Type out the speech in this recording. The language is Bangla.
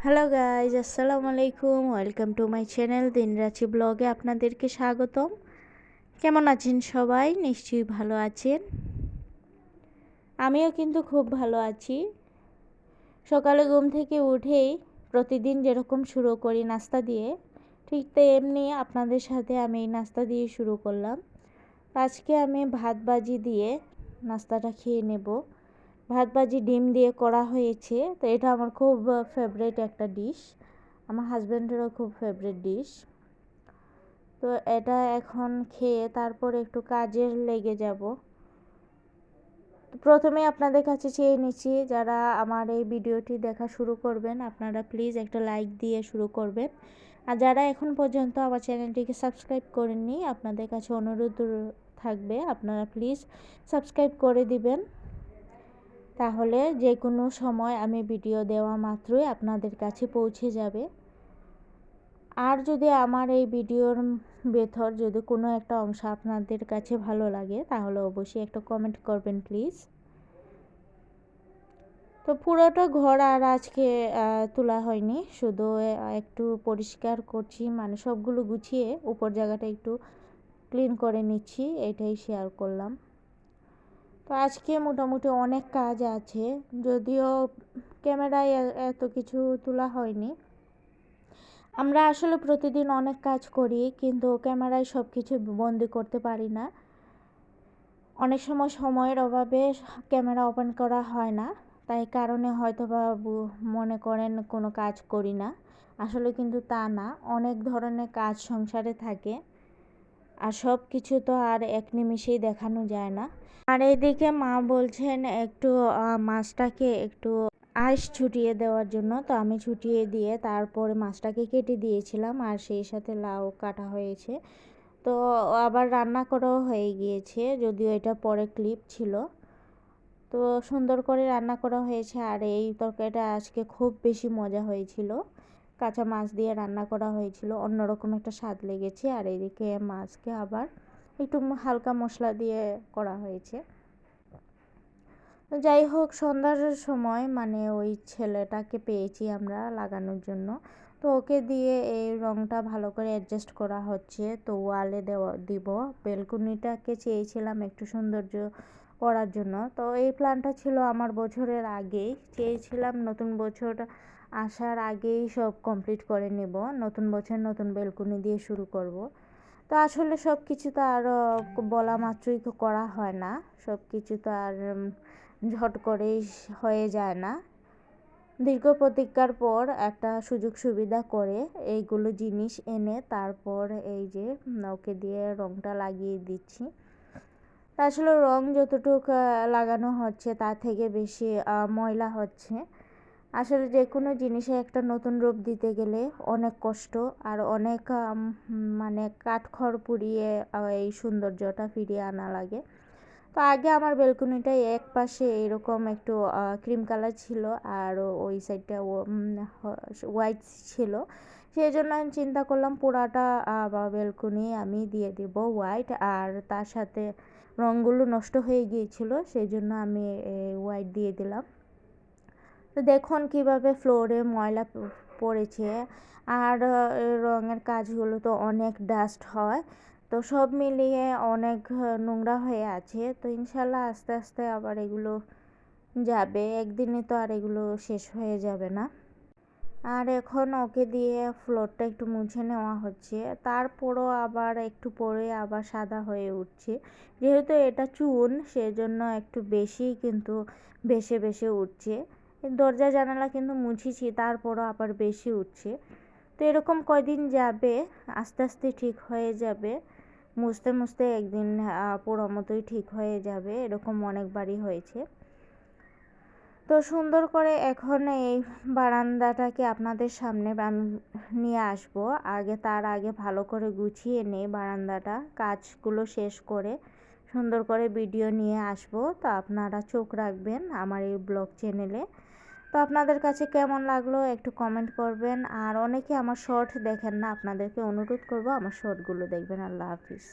হ্যালো গাইজ, আসসালামু আলাইকুম। ওয়েলকাম টু মাই চ্যানেল দিনরাচি ব্লগে আপনাদেরকে স্বাগতম। কেমন আছেন সবাই? নিশ্চয়ই ভালো আছেন। আমিও কিন্তু খুব ভালো আছি। সকালে ঘুম থেকে উঠেই প্রতিদিন যেরকম শুরু করি নাস্তা দিয়ে, ঠিক তেমনি আপনাদের সাথে আমি এই নাস্তা দিয়ে শুরু করলাম। আজকে আমি ভাত ভাজি দিয়ে নাস্তাটা খেয়ে নেব। ভাত ভাজি ডিম দিয়ে করা হয়েছে, তো এটা আমার খুব ফেভারিট একটা ডিশ। আমার হাজব্যান্ডেরও খুব ফেভারিট ডিশ। তো এটা এখন খেয়ে তারপর একটু কাজে লেগে যাব। প্রথমে আপনাদের কাছে চেয়ে নিচ্ছি, যারা আমার এই ভিডিওটি দেখা শুরু করবেন আপনারা প্লিজ একটা লাইক দিয়ে শুরু করবেন। আর যারা এখন পর্যন্ত আমার চ্যানেলটিকে সাবস্ক্রাইব করেননি, আপনাদের কাছে অনুরোধ থাকবে আপনারা প্লিজ সাবস্ক্রাইব করে দিবেন। তাহলে যে কোনো সময় আমি ভিডিও দেওয়া মাত্রই আপনাদের কাছে পৌঁছে যাবে। আর যদি আমার এই ভিডিওর ভেতর যদি কোনো একটা অংশ আপনাদের কাছে ভালো লাগে, তাহলে অবশ্যই একটা কমেন্ট করবেন প্লিজ। তো পুরোটা ঘর আর আজকে তোলা হয়নি, শুধু একটু পরিষ্কার করছি, মানে সবগুলো গুছিয়ে উপর জায়গাটা একটু ক্লিন করে নিচ্ছি, এটাই শেয়ার করলাম। তো আজকে মোটামুটি অনেক কাজ আছে, যদিও ক্যামেরায় এত কিছু তোলা হয়নি। আমরা আসলে প্রতিদিন অনেক কাজ করি, কিন্তু ক্যামেরায় সব কিছু বন্দি করতে পারি না। অনেক সময় সময়ের অভাবে ক্যামেরা ওপেন করা হয় না, তাই কারণে হয়তো বা মনে করেন কোনো কাজ করি না। আসলে কিন্তু তা না, অনেক ধরনের কাজ সংসারে থাকে, আর সব কিছু তো আর এক নিমিষেই দেখানো যায় না। আর এইদিকে মা বলছেন একটু মাছটাকে একটু আঁশ ছুটিয়ে দেওয়ার জন্য, তো আমি ছুটিয়ে দিয়ে তারপরে মাছটাকে কেটে দিয়েছিলাম, আর সেই সাথে লাউ কাটা হয়েছে। তো আবার রান্না করাও হয়ে গিয়েছে, যদিও এটা পরে ক্লিপ ছিল। তো সুন্দর করে রান্না করা হয়েছে, আর এই তরকারিটা আজকে খুব বেশি মজা হয়েছিল। কাঁচা মাছ দিয়ে রান্না করা হয়েছিল, অন্যরকম একটা স্বাদ লেগেছে। আর এদিকে মাছকে আবার একটু হালকা মশলা দিয়ে করা হয়েছে। যাই হোক, সন্ধ্যার সময় মানে ওই ছেলেটাকে পেয়েছি আমরা লাগানোর জন্য, তো ওকে দিয়ে এই রঙটা ভালো করে অ্যাডজাস্ট করা হচ্ছে। তো ওয়ালে দিব। বেলকুনিটাকে চেয়েছিলাম একটু সৌন্দর্য করার জন্য, তো এই প্ল্যানটা ছিল আমার বছরের আগেই, চেয়েছিলাম নতুন বছর আসার আগেই সব কমপ্লিট করে নেব, নতুন বছর নতুন বেলকুনি দিয়ে শুরু করব। তো আসলে সব কিছু তো আর বলা মাত্রই তো করা হয় না, সব কিছু তো আর ঝট করেই হয়ে যায় না। দীর্ঘ প্রতীক্ষার পর একটা সুযোগ সুবিধা করে এইগুলো জিনিস এনে তারপর এই যে ওকে দিয়ে রঙটা লাগিয়ে দিচ্ছি। আসলে রং যতটুকু লাগানো হচ্ছে তার থেকে বেশি ময়লা হচ্ছে। আসলে যে কোনো জিনিসে একটা নতুন রূপ দিতে গেলে অনেক কষ্ট আর অনেক মানে কাঠখড় পুড়িয়ে এই সৌন্দর্যটা ফিরিয়ে আনা লাগে। তো আগে আমার বেলকনিটায় এক পাশে এরকম একটু ক্রিম কালার ছিল, আর ওই সাইডটা হোয়াইট ছিল। সেই জন্য আমি চিন্তা করলাম পুরাটা বেলকনি আমি দিয়ে দেব হোয়াইট, আর তার সাথে রঙগুলো নষ্ট হয়ে গিয়েছিল, সেই জন্য আমি হোয়াইট দিয়ে দিলাম। তো দেখুন কিভাবে ফ্লোরে ময়লা পড়েছে, আর রঙের কাজগুলো তো অনেক ডাস্ট হয়, তো সব মিলিয়ে অনেক নোংরা হয়ে আছে। তো ইনশাল্লাহ আস্তে আস্তে আবার এগুলো যাবে, একদিনে তো আর এগুলো শেষ হয়ে যাবে না। আর এখন ওকে দিয়ে ফ্লোরটা একটু মুছে নেওয়া হচ্ছে, তারপরও আবার একটু পরে আবার সাদা হয়ে উঠছে। যেহেতু এটা চুন, সেজন্য একটু বেশি কিন্তু ভেসে ভেসে উঠছে। দরজা জানালা কিন্তু মুছেছি, তারপরও আবার বেশি উঠছে। তো এরকম কয়দিন যাবে, আস্তে আস্তে ঠিক হয়ে যাবে। মুছতে মুছতে একদিন পুরো মতোই ঠিক হয়ে যাবে, এরকম অনেকবারই হয়েছে। তো সুন্দর করে এখন এই বারান্দাটাকে আপনাদের সামনে নিয়ে আসবো। তার আগে ভালো করে গুছিয়ে নেই বারান্দাটা, কাজগুলো শেষ করে সুন্দর করে ভিডিও নিয়ে আসবো। তো আপনারা চোখ রাখবেন আমার এই ব্লগ চ্যানেলে। তো আপনাদের কাছে কেমন লাগলো একটু কমেন্ট করবেন। আর অনেকে আমার শর্ট দেখেন না, আপনাদেরকে অনুরোধ করব আমার শর্টগুলো দেখবেন। আল্লাহ হাফিজ।